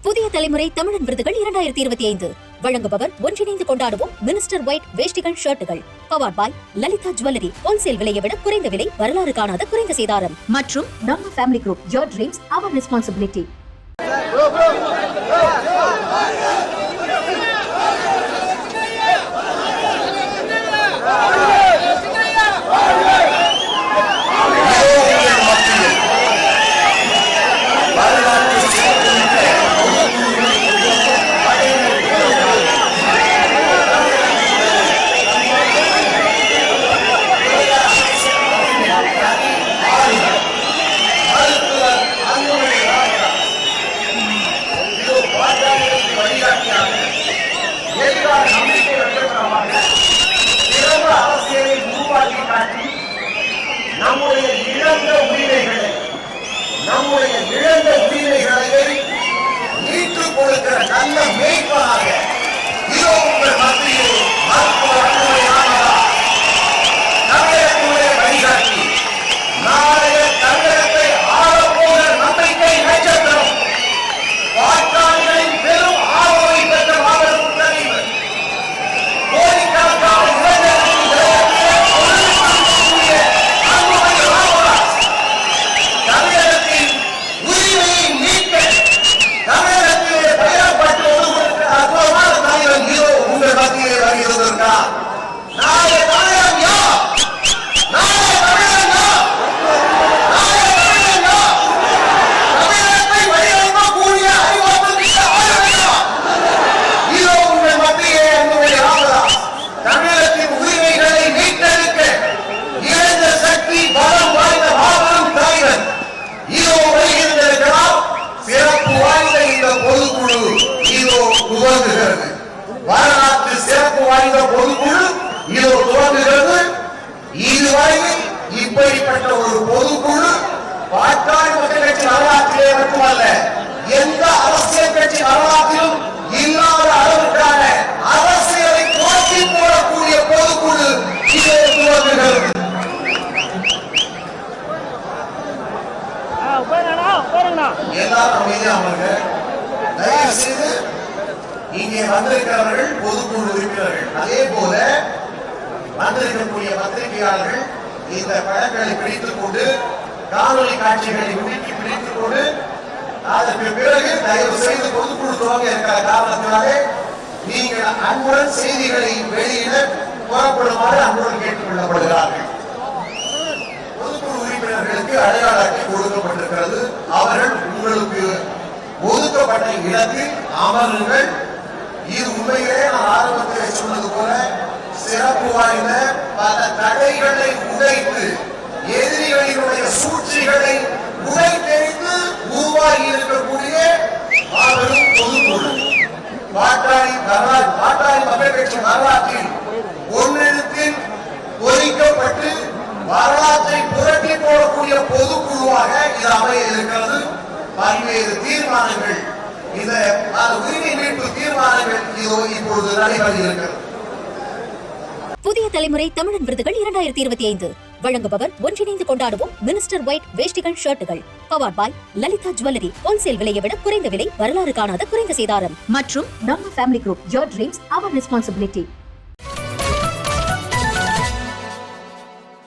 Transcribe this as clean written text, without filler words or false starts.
புதிய தலைமுறை தமிழன் விருதுகள் 2025 வழங்குபவர் ஒன்றிணைந்து கொண்டாடுவோம் மினிஸ்டர் ஒயிட் வேஷ்டிகள் ஷர்ட்டுகள் powered by Lalitha jewellery wholesale விலையை விட குறைந்த விலை வரலாறு காணாத குறைந்த சேதாரம் மற்றும் நம்ம family group your dreams our responsibility. நம்முடைய இழந்த உரிமைகளை மீட்டுக் கொடுக்கிற நல்ல மேய்ப்பனாக இதோ உங்கள் மத்தியில் தமிழகத்துடைய வழிகாட்டி நாளைய தமிழகத்தை ஆளப்போகிற நம்பிக்கை நட்சத்திரம் வாக்காளர்களின் பெரும் ஆதரவை பெற்ற மாபெரும் தலைவர் கோடிக்கணக்கான வரலாற்று சிறப்பு வாய்ந்த பொதுக்குழு இதோ துவங்குகிறது. இதுவரையில் இப்படிப்பட்ட ஒரு பொதுக்குழு பாட்டாளி மக்கள் கட்சி வரலாற்றிலே மட்டுமல்ல எந்த அரசியல் கட்சி வரலாற்றிலும் இல்லாத அளவுக்கான அரசியலை போட்டி போடக்கூடிய பொதுக்குழு இதோ துவங்குகிறது. எல்லாரும் அமைதியாக அமருங்க. தயவு செய்து இங்கே வந்திருக்கிறவர்கள் பொதுக்குழு உறுப்பினர்கள், அதே போல வந்திருக்கக்கூடிய பத்திரிகையாளர்கள் இந்த படங்களை பிடித்துக் கொண்டு காணொலி காட்சிகளை உருக்கி பிடித்துக் கொண்டு அதற்கு பிறகு தயவு செய்து பொதுக்குழு துவங்க இருக்கிற காரணத்தினாலே நீங்கள் அன்புடன் செய்திகளை வெளியிட புறப்படுமாறு அன்புடன் கேட்டுக் கொள்ளப்படுகிறார்கள். பொதுக்குழு உறுப்பினர்களுக்கு அடையாள அட்டை கொடுக்கப்பட்டிருக்கிறது. அவர்கள் உங்களுக்கு ஒதுக்கப்பட்ட இடத்தில் அமருங்கள். இது உண்மையிலே நான் ஆரம்பத்தில் சொன்னது போல சிறப்பு வாய்ந்த பல தடைகளை உடைத்து எதிரிகளினுடைய சூழ்ச்சிகளை உடைத்தெறிந்து உருவாகி இருக்கக்கூடிய மாபெரும் பொதுக்குழு. பாட்டாளி மக்கள் கட்சி வரலாற்றில் ஒன்றிடத்தில் ஒதுக்கப்பட்டு வரலாற்றை புரட்டி போடக்கூடிய பொதுக்குழுவாக இது அமைய இருக்கிறது. பல்வேறு தீர்மானங்கள் இந்த உரிமை மீட்பு தீர்மானங்கள் இதோ இப்பொழுது நடைபெறுகிறது. புதிய தலைமுறை தமிழன் விருதுகள் 2025 வழங்குபவர் ஒன்றிணைந்து கொண்டாடுவோம் மினிஸ்டர் ஒயிட் வேஷ்டிகள் ஷர்ட்டுகள் powered by Lalitha jewellery wholesale விலையை விட குறைந்த விலை வரலாறு காணாத குறைந்த சேதாரம் மற்றும் நம்ம family group your dreams our responsibility.